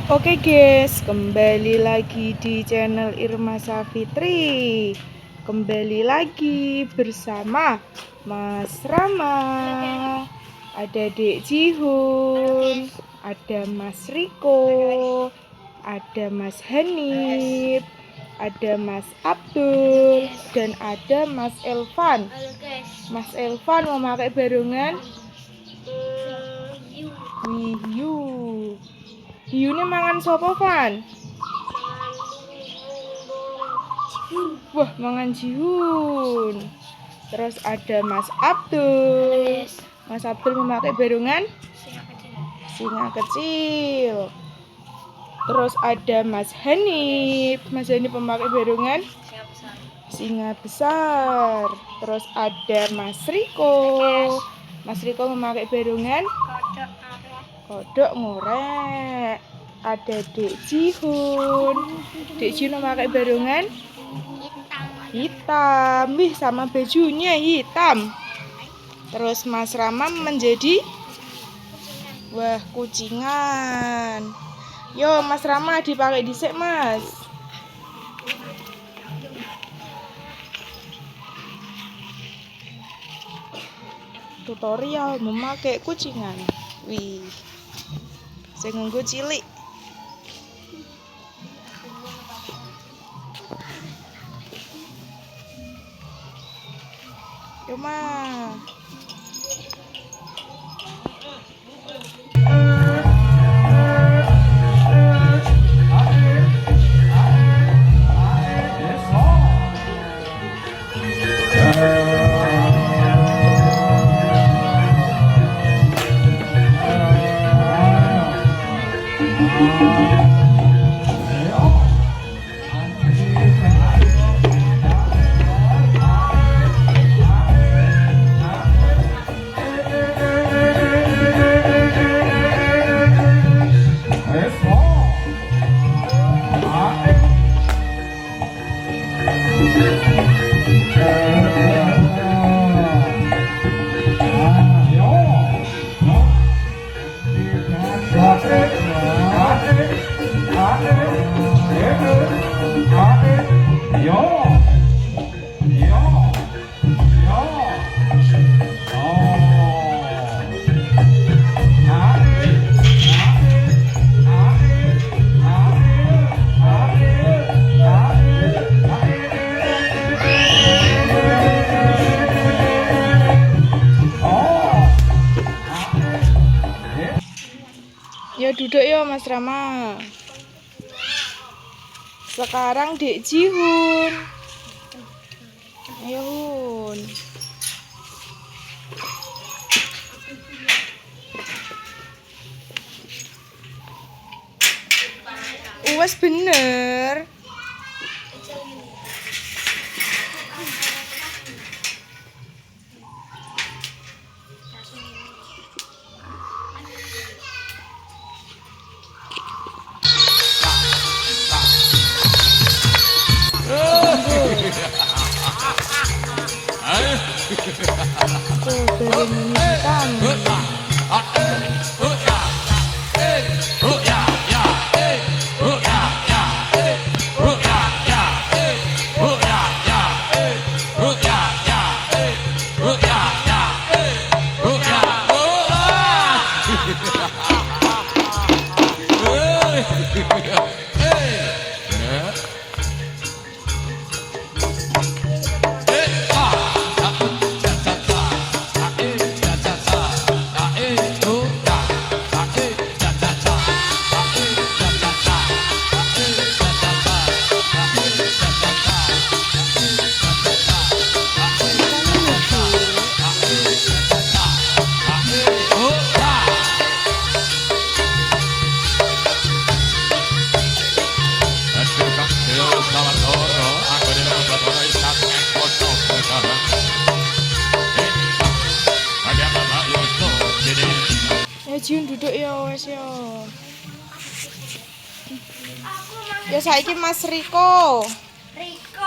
Oke guys, kembali lagi di channel Irma Safitri. Kembali lagi bersama Mas Rama. Ada Dek Jihun, ada Mas Riko, ada Mas Hanif, ada Mas Abdul, dan ada Mas Elvan. Mas Elvan memakai barongan Hiu. Hiune mangan sopo, Van? Wah, mangan Jihun. Terus ada Mas Abdul. Mas Abdul memakai barongan singa kecil. Terus ada Mas Hanif. Mas Hanif memakai barongan singa besar. Terus ada Mas Riko. Mas Riko memakai barongan kodok ngorek. Ada Dek Jihun. Dek Jihun memakai barongan hitam. Wih, sama bajunya hitam. Terus Mas Rama menjadi kucingan. Yo, Mas Rama dipakai dhisik, Mas. Tutorial memakai kucingan. Wih. Saya nganggo cilik. Yo, Ma. Ya duduk ya Mas Rama. Sekarang Dek Jihun. Ayo Hun. Uwes bener. Jihun duduk ya wes ya. Ya saiki Mas Riko. Riko.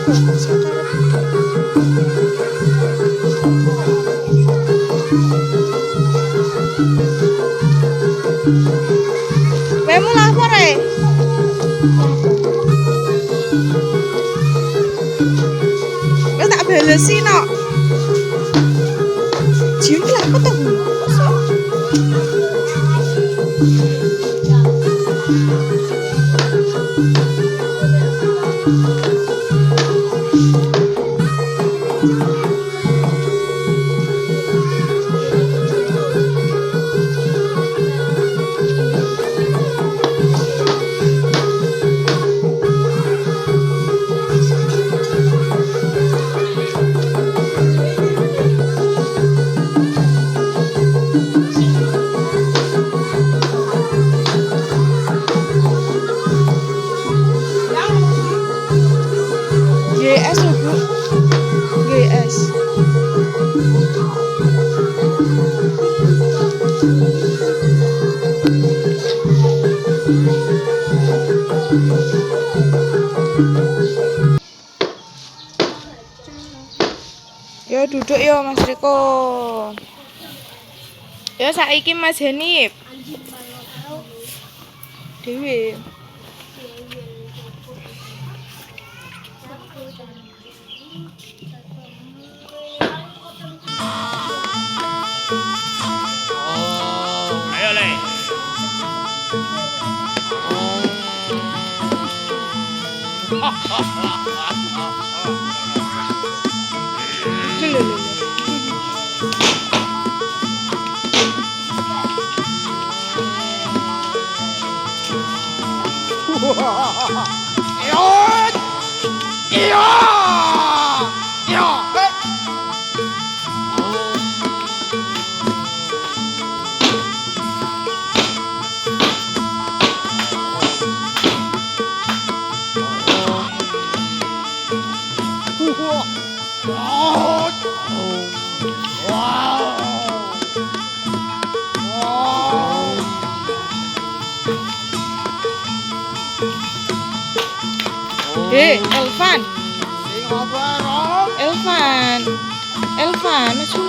Kamu lapar ya? Wes tak balesi no. Jiun ki apa tuh? GS loh bu, GS. Yo duduk yo Mas Riko. Yo saiki Mas Hanif. Dewi. Ayo Le. Elvan. Elvan, masuk.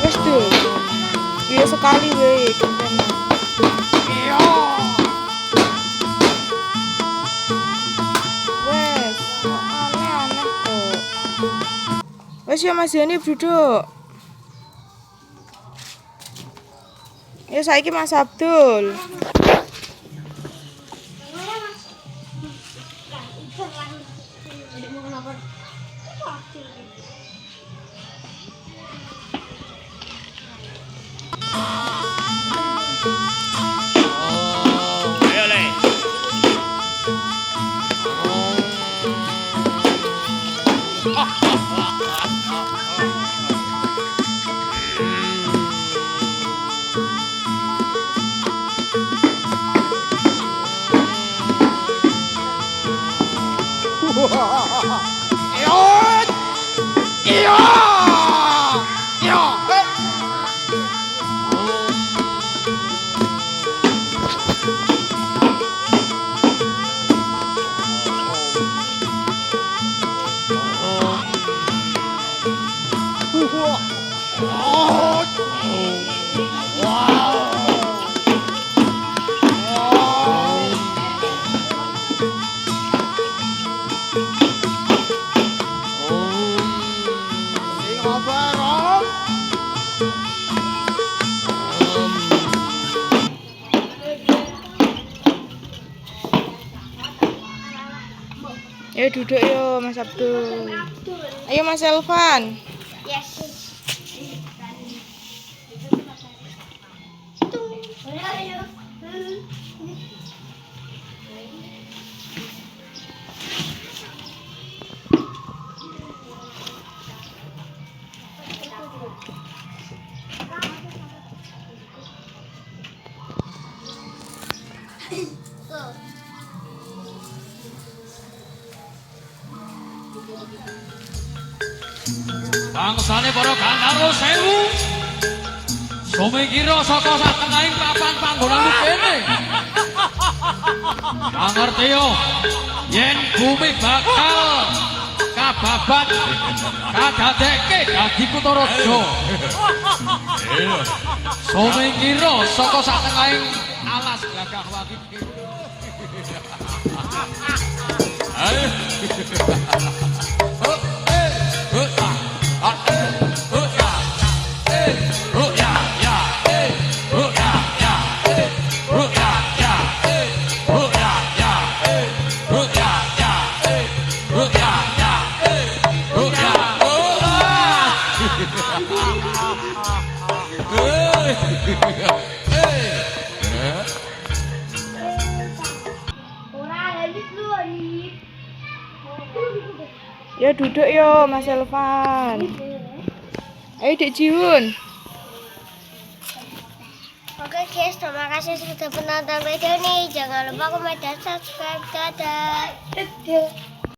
Wes tuh. Iya sekali weh. Wes, aneh-aneh kok. Wes ya Mas Yani duduk. Ya saiki Mas Abdul. Ayo Le. Ya duduk yo Mas Abdul. Ayo Mas Elvan. Yes. Bangsane para Gandharwa sewu. Sumikira saka satenahing papan panggonanmu kene. Gak ngerti yo. Yen bumi bakal kababat kadadekke dadi Kutaraja. Sumingkira saka satengahing alas gagah wangi. Ayo. Ya duduk yo Mas Elvan. Ayo Dek Jiwon. Oke guys, terima kasih sudah menonton video ini. Jangan lupa komen dan subscribe. Dadah.